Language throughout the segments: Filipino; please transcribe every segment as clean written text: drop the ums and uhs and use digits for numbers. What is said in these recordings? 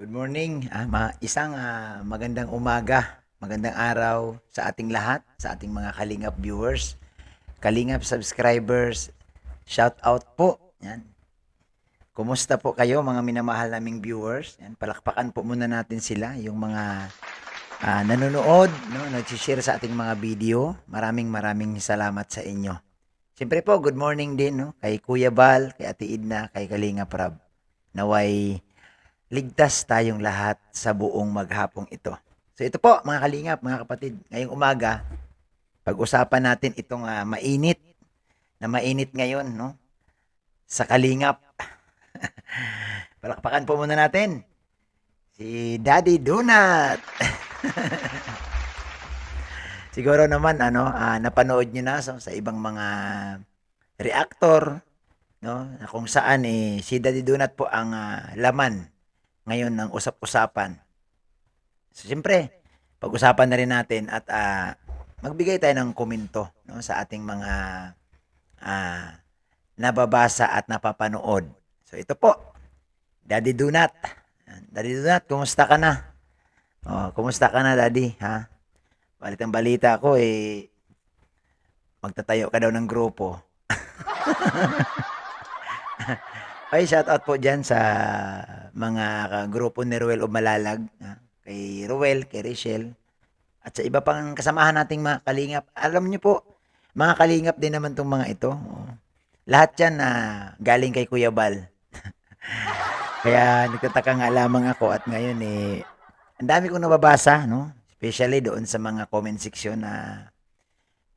Good morning. Isang magandang umaga, magandang araw sa ating lahat, sa ating mga Kalingap viewers, Kalingap subscribers. Shout out po. Yan. Kumusta po kayo mga minamahal naming viewers? Yan, palakpakan po muna natin sila, yung mga nanonood, no, nag-share sa ating mga video. Maraming maraming salamat sa inyo. Siyempre po, good morning din no, kay Kuya Bal, kay Ate Idna, kay Kalingap Rab. Naway ligtas tayong lahat sa buong maghapong ito. So ito po mga kalingap, mga kapatid, ngayong umaga, pag-usapan natin itong mainit ngayon no, sa kalingap. Palakpakan po muna natin si Daddy Donut. Siguro naman napanood niyo na sa ibang mga reactor no, na kung saan si Daddy Donut po ang laman ngayon ng usap-usapan. So, siyempre, pag-usapan na rin natin at magbigay tayo ng komento no, sa ating mga ah, nababasa at napapanood. So, ito po, Daddy Donut. Daddy Donut, kumusta ka na? Kumusta ka na, Daddy? Ha? Balitang balita ko, magtatayo ka daw ng grupo. Ay, shout out po dyan sa mga grupo ni Ruel Umalalag. Kay Ruel, kay Rachel, at sa iba pang kasamahan nating mga kalingap. Alam niyo po, mga kalingap din naman tong mga ito. Lahat yan na galing kay Kuya Bal. Kaya nagtataka nga lamang ako at ngayon ang dami kong nababasa, no? Especially doon sa mga comment section na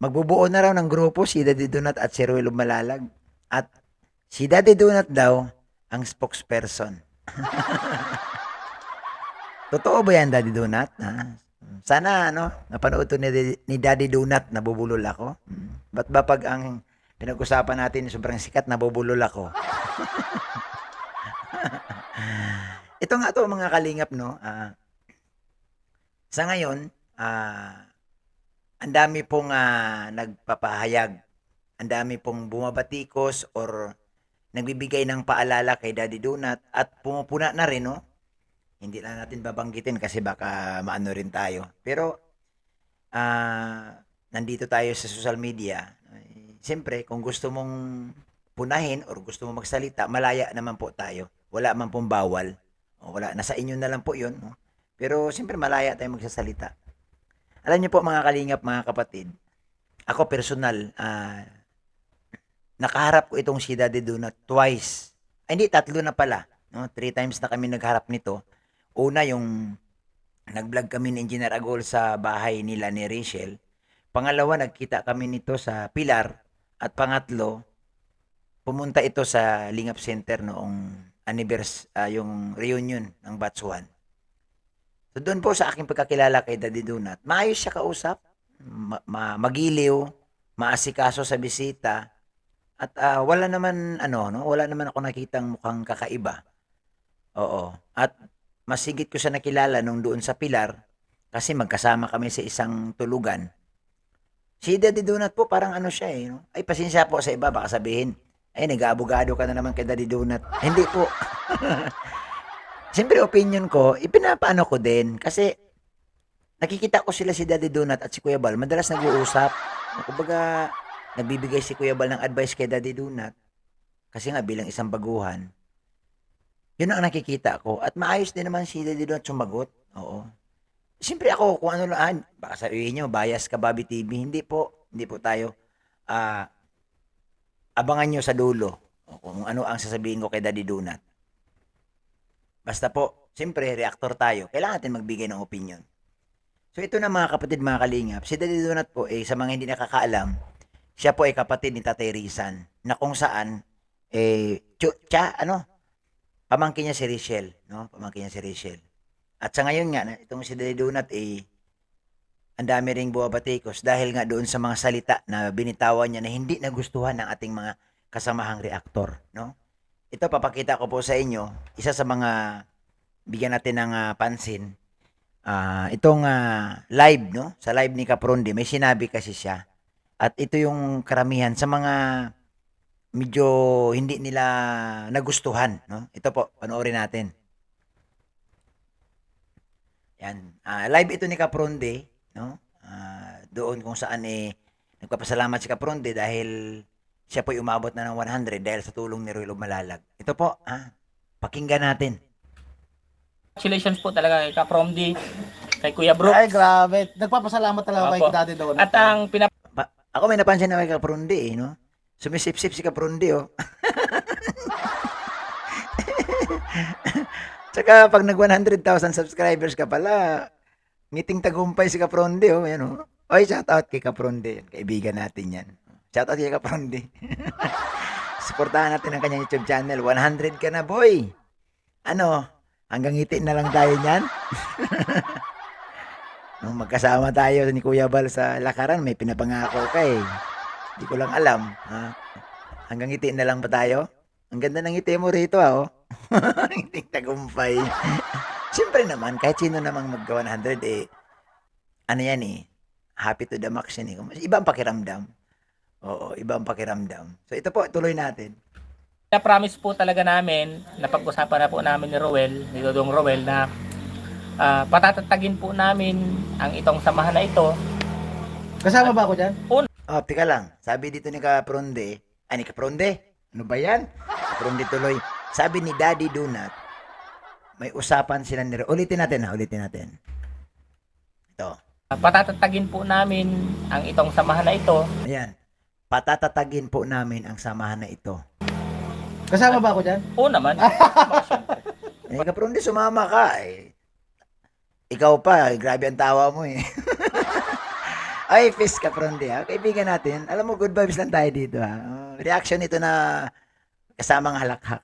magbubuo na raw ng grupo si Daddy Donut at si Ruel Umalalag. At si Daddy Donut daw ang spokesperson. Totoo ba yan, Daddy Donut? Sana, napanood to ni Daddy Donut, nabubulol ako. Ba't ba pag ang pinag-usapan natin sobrang sikat, nabubulol ako? Ito nga to mga kalingap, no? Sa ngayon, ang dami pong nagpapahayag, ang dami pong bumabatikos or nagbibigay ng paalala kay Daddy Donut at pumupuna na rin, no? Hindi na natin babanggitin kasi baka maano rin tayo. Pero nandito tayo sa social media. Siyempre, kung gusto mong punahin or gusto mong magsalita, malaya naman po tayo. Wala man pong bawal. Wala, nasa inyo na lang po yun. No? Pero siyempre, malaya tayo magsasalita. Alam niyo po mga kalingap, mga kapatid, ako personal, nakaharap ko itong si Daddy Donut twice. Ay, hindi, tatlo na pala. No? 3 times na kami nagharap nito. Una, yung nag-vlog kami ni Engineer Agol sa bahay nila ni Rachel. Pangalawa, nagkita kami nito sa Pilar. At pangatlo, pumunta ito sa Lingap Center noong yung reunion ng Batch 1. So doon po sa aking pagkakilala kay Daddy Donut, maayos siya kausap, magiliw, maasikaso sa bisita, at wala naman wala naman ako nakitang mukhang kakaiba. Oo. At mas higit ko siya nakilala nung doon sa Pilar kasi magkasama kami sa isang tulugan. Si Daddy Donut po parang ano siya no? Ay pasensya po sa iba baka sabihin, ay nag-aabogado ka na naman kay Daddy Donut. Hindi po. Siyempre opinion ko, ipinapaano ko din kasi nakikita ko sila si Daddy Donut at si Kuya Bal madalas nag-uusap. Kumbaga nagbibigay si Kuya Bal ng advice kay Daddy Donut kasi nga bilang isang baguhan. Yun ang nakikita ko at maayos din naman si Daddy Donut sumagot. Oo. Siyempre ako kung ano lang, baka sabihin nyo, bias ka Bobby TV. Hindi po. Hindi po tayo. Ah, abangan nyo sa dulo kung ano ang sasabihin ko kay Daddy Donut. Basta po, siyempre, reactor tayo. Kailangan natin magbigay ng opinion. So ito na mga kapatid, mga kalingap. Si Daddy Donut po, sa mga hindi nakakaalam, siya po ay kapatid ni Tatay Rizan na kung saan, pamangkin niya si Rachel. No? Pamangkin niya si Rachel. At sa ngayon nga, itong si Daddy Donut, ang dami ring buwabatikos dahil nga doon sa mga salita na binitawan niya na hindi nagustuhan ng ating mga kasamahang reaktor. No? Ito, papakita ko po sa inyo, isa sa mga bigyan natin ng pansin, itong live, no? Sa live ni Caprondi, may sinabi kasi siya. At ito yung karamihan sa mga medyo hindi nila nagustuhan. No? Ito po, panoorin natin. Yan. Live ito ni Kapronde, no? Doon kung saan nagpapasalamat si Kapronde dahil siya po'y umabot na ng 100 dahil sa tulong ni Roy Lumalalag. Ito po, pakinggan natin. Congratulations po talaga kay Ka-Promdi, kay Kuya Brooks. Ay, grabe. Nagpapasalamat talaga kay Opo. Daddy Donut. At ang Ako may napansin na kay Kapronde, no? Sumisip-sip si Kapronde, oh. Tsaka pag nag 100,000 subscribers ka pala, ngiting tagumpay si Kapronde, oh. Yan, oh. Oy, shout out kay Kapronde. Kaibigan natin yan. Shout out kay Kapronde. Suportahan natin ang kanyang YouTube channel. 100 ka na, boy. Ano, hanggang ngiti na lang tayo niyan. Nung magkasama tayo ni Kuya Bal sa lakaran, may pinapangako ka eh. Hindi ko lang alam. Hanggang ngiti na lang ba tayo? Ang ganda ng ngiti mo rito, oh. Ngiting tagumpay. Siyempre naman, kahit sino namang mag-100, ano yan happy to the max yan Iba ang pakiramdam. Oo, iba ang pakiramdam. So ito po, tuloy natin. promise po talaga namin, napag-usapan na po namin ni Roel, ni Dodong Roel, na patatatagin po namin ang itong samahan na ito. Kasama ba ako dyan? Oh, tika lang. Sabi dito ni Kapronde, ni Kapronde? Ano ba yan? Kapronde tuloy. Sabi ni Daddy Donut, may usapan sila ni Roel. Ulitin natin. Ito. Patatatagin po namin ang itong samahan na ito. Ayan. Patatatagin po namin ang samahan na ito. Kasama ba ako dyan? Oo naman. Kapronde, sumama ka Ikaw pa, grabe ang tawa mo Ay, Fist Kapronde Kaibigan natin. Alam mo, good vibes lang tayo dito Reaction ito na kasamang halakhak.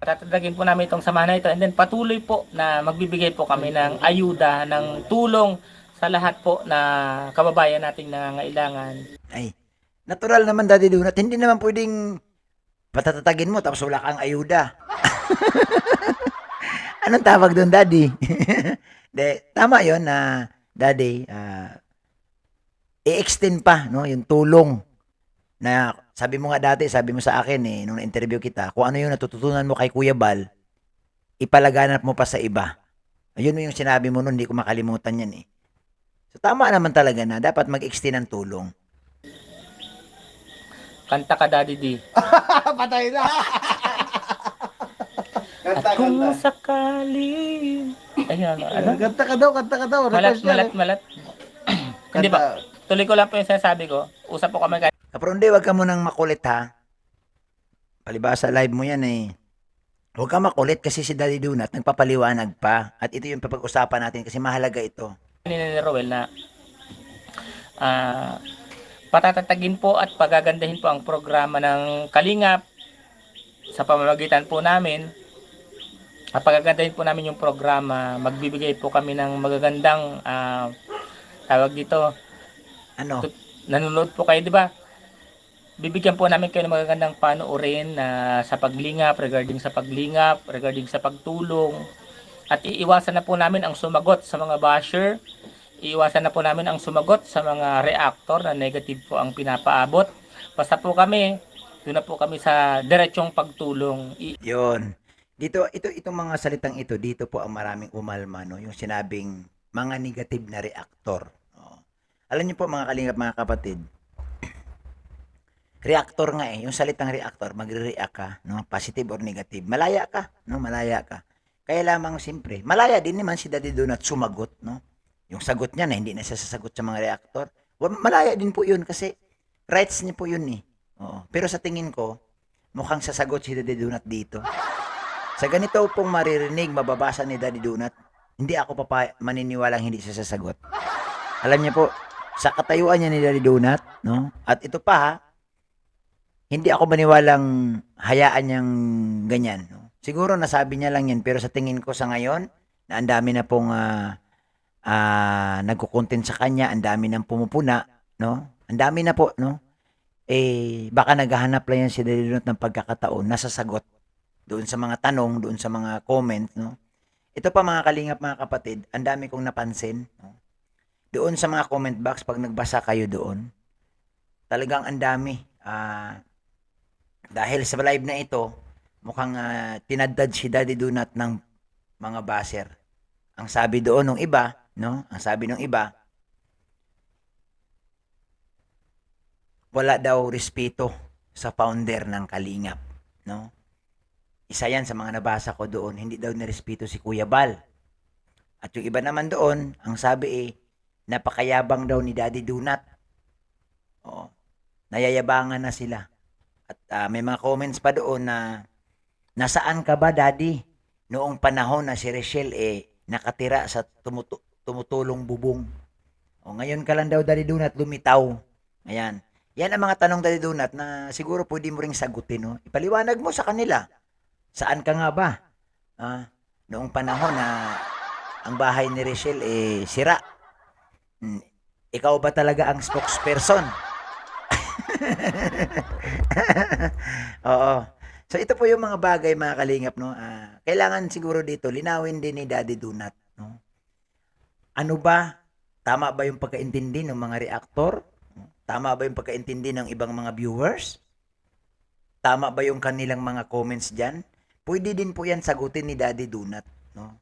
Patatatagin po namin itong samahan na ito, and then patuloy po na magbibigay po kami ng ayuda, ng tulong sa lahat po na kababayan nating nangangailangan. Ay, natural naman, Daddy Donut. Hindi naman pwedeng patatatagin mo tapos wala kang ayuda. Anong tawag doon, Daddy? Tama yon na, Daddy, i-extend pa, no, yung tulong na sabi mo nga dati, sabi mo sa akin nung na-interview kita, kung ano yung natututunan mo kay Kuya Bal, ipalaganap mo pa sa iba. Ayun yung sinabi mo noon, hindi ko makalimutan yan So tama naman talaga na dapat mag-extend ng tulong. Kanta ka, Daddy D. Patay na. At kung sakali... Ayun, ano? Kanta ka daw. Malat. Hindi ba? Tuloy ko lang po yung sinasabi ko. Usap po kami Kapronde, wag ka munang makulit ha. Palibasa live mo yan Huwag ka makulit kasi si Daddy Donut nagpapaliwanag pa. At ito yung papag-usapan natin kasi mahalaga ito. ni Roel na patatatagin po at pagagandahin po ang programa ng Kalingap sa pamamagitan po namin. At pagagandahin po namin yung programa, magbibigay po kami ng magagandang tawag dito. Ano? Nanonood po kayo, di ba? Bibigyan po namin kayo ng magagandang panoorin sa paglingap, regarding sa pagtulong. At iiwasan na po namin ang sumagot sa mga basher. Iiwasan na po namin ang sumagot sa mga reactor na negative po ang pinapaabot. Basta po kami, doon na po kami sa diretsong pagtulong. Yun. Itong mga salitang ito, dito po ang maraming umalma, no? Yung sinabing mga negative na reactor. Alam niyo po mga kalingap, mga kapatid, reactor nga yung salitang reactor, magre-react ka, no? Positive or negative. Malaya ka, no? Malaya ka. Kaya lamang siyempre, malaya din naman si Daddy Donut sumagot, no? Yung sagot niya na hindi na siya sasagot sa mga reactor. Malaya din po yun kasi rights niya po yun Oo. Pero sa tingin ko, mukhang sasagot si Daddy Donut dito. Sa ganito pong maririnig, mababasa ni Daddy Donut, hindi ako maniniwalang hindi siya sasagot. Alam niya po, sa katayuan niya ni Daddy Donut, no? At ito pa hindi ako maniwalang hayaan niyang ganyan, no? Siguro nasabi niya lang yan, pero sa tingin ko sa ngayon, na ang dami na pong nagko-content sa kanya, ang dami nang pumupuna, no? Ang dami na po, no? Baka naghahanap lang yan si Daddy Donut ng pagkakataon na sasagot doon sa mga tanong, doon sa mga comment, no? Ito pa mga kalingap, mga kapatid, ang dami kong napansin, no? Doon sa mga comment box, pag nagbasa kayo doon, talagang ang dami. Dahil sa live na ito, mukhang tinaddad si Daddy Donut ng mga baser. ang sabi doon ng iba, no? Ang sabi ng iba, wala daw respeto sa founder ng Kalingap, no? Isa yan sa mga nabasa ko doon, hindi daw nirespeto si Kuya Bal. At yung iba naman doon, ang sabi napakayabang daw ni Daddy Donut. Oo, nayayabangan na sila. At may mga comments pa doon na, nasaan ka ba, Daddy? Noong panahon na si Rachel nakatira sa tumutulong bubong. O ngayon ka lang daw, Daddy Donut, lumitaw. Ayan. Yan ang mga tanong, Daddy Donut, na siguro pwede mo ring sagutin. No? Ipaliwanag mo sa kanila. Saan ka nga ba? Noong panahon na ang bahay ni Rachel sira. Ikaw ba talaga ang spokesperson? Oo. So ito po yung mga bagay, mga kalingap, no? Kailangan siguro dito linawin din ni Daddy Donut, no? Ano ba? Tama ba yung pagkaintindi ng mga reactor? Tama ba yung pagkaintindi ng ibang mga viewers? Tama ba yung kanilang mga comments diyan? Pwede din po yan sagutin ni Daddy Donut, no?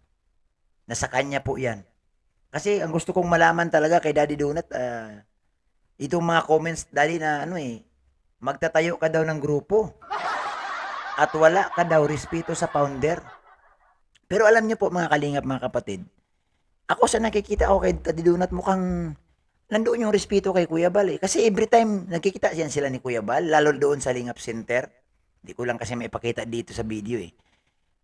Nasa kanya po yan. Kasi ang gusto kong malaman talaga kay Daddy Donut, itong mga comments, Daddy, na magtatayo ka daw ng grupo at wala ka daw respeto sa founder. Pero alam niyo po, mga kalingap, mga kapatid, ako sa nakikita ko kay Daddy Donut, mukhang nandoon yung respeto kay Kuya Bal. Kasi every time nakikita siya sila ni Kuya Bal, lalo doon sa Lingap Center, hindi ko lang kasi maipakita dito sa video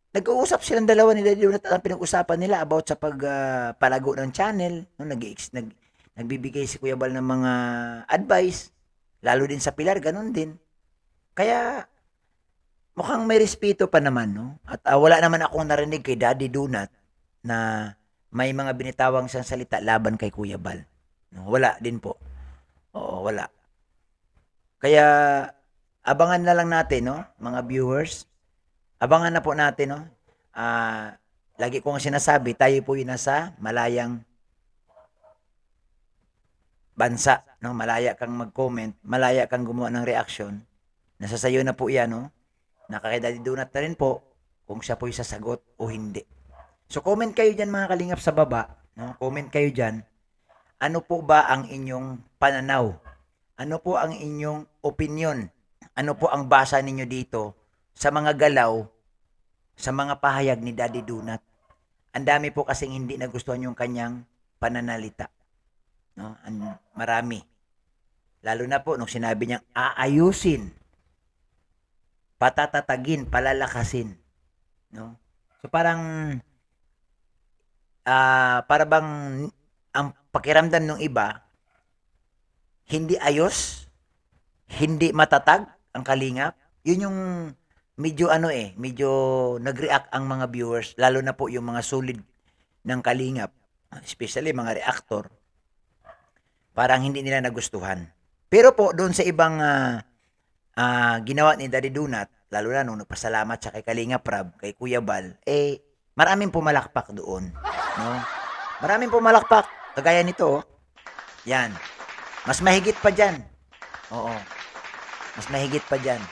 Nag-uusap silang dalawa ni Daddy Donut at ang pinag-usapan nila about sa palago ng channel. No, nagbibigay si Kuya Bal ng mga advice, lalo din sa Pilar, ganun din. Kaya, mukhang may respeto pa naman, no? At wala naman akong narinig kay Daddy Donut na may mga binitawang siyang salita laban kay Kuya Bal. No, wala din po. Oo, wala. Kaya, abangan na lang natin, no, mga viewers. Abangan na po natin, no. Lagi kong sinasabi, tayo po yung nasa malayang bansa, no. Malaya kang mag-comment, malaya kang gumawa ng reaction. Nasa sayo na po yan, no. Nakakay Donut na rin po kung siya po yung sasagot o hindi. So, comment kayo dyan, mga kalingap, sa baba, no. Comment kayo dyan. Ano po ba ang inyong pananaw? Ano po ang inyong opinion? Ano po ang basa ninyo dito sa mga galaw, sa mga pahayag ni Daddy Donut? Ang dami po kasing hindi nagustuhan yung kanyang pananalita. No? Marami. Lalo na po nung sinabi niyang aayusin, patatatagin, palalakasin. No? So parang para bang ang pakiramdam ng iba, hindi ayos, hindi matatag ang kalingap. Yun yung medyo medyo nag-react ang mga viewers, lalo na po yung mga solid ng kalingap, especially mga reactor. Parang hindi nila nagustuhan. Pero po doon sa ibang ginawa ni Daddy Donut, lalo na nung nagpasalamat siya kay Kalingap Rab, kay Kuya Bal, maraming pumalakpak doon, no? Maraming pumalakpak, kagaya nito, yan. Mas mahigit pa diyan. Oo. Mas mahigit pa diyan.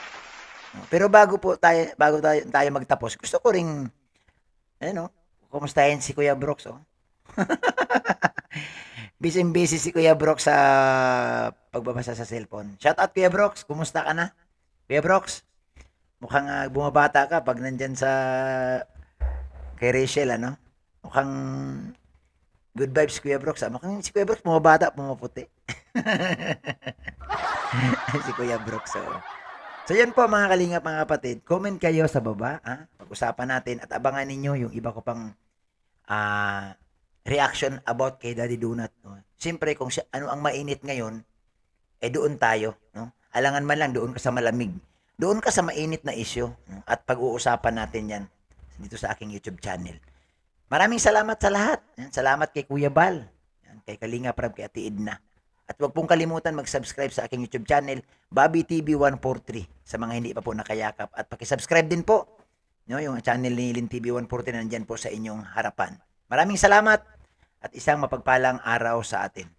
Pero bago tayo magtapos, gusto ko ring kumustahin si Kuya Brooks, Busy si Kuya Brooks sa pagbabasa sa cellphone. Shout out Kuya Brooks, kumusta ka na? Kuya Brooks, mukhang bumabata ka pag nandyan sa kay Rachel, Mukhang good vibes Kuya Brooks. Mukhang si Kuya Brooks bumabata, pumaputi. Si Kuya Brooks, So yan po, mga kalingap, mga kapatid. Comment kayo sa baba, pag-usapan natin at abangan ninyo yung iba ko pang reaction about kay Daddy Donut. No? Siyempre, kung ano ang mainit ngayon, doon tayo. No? Alangan man lang, doon ka sa malamig. Doon ka sa mainit na issue. No? At pag-uusapan natin yan dito sa aking YouTube channel. Maraming salamat sa lahat. Yan, salamat kay Kuya Bal, yan, kay Kalinga Prab, kay Ate Edna. At huwag pong kalimutan mag-subscribe sa aking YouTube channel, Bobby TV 143, sa mga hindi pa po nakayakap. At pakisubscribe din po, yung channel ni Lin TV 143 nandyan po sa inyong harapan. Maraming salamat at isang mapagpalang araw sa atin.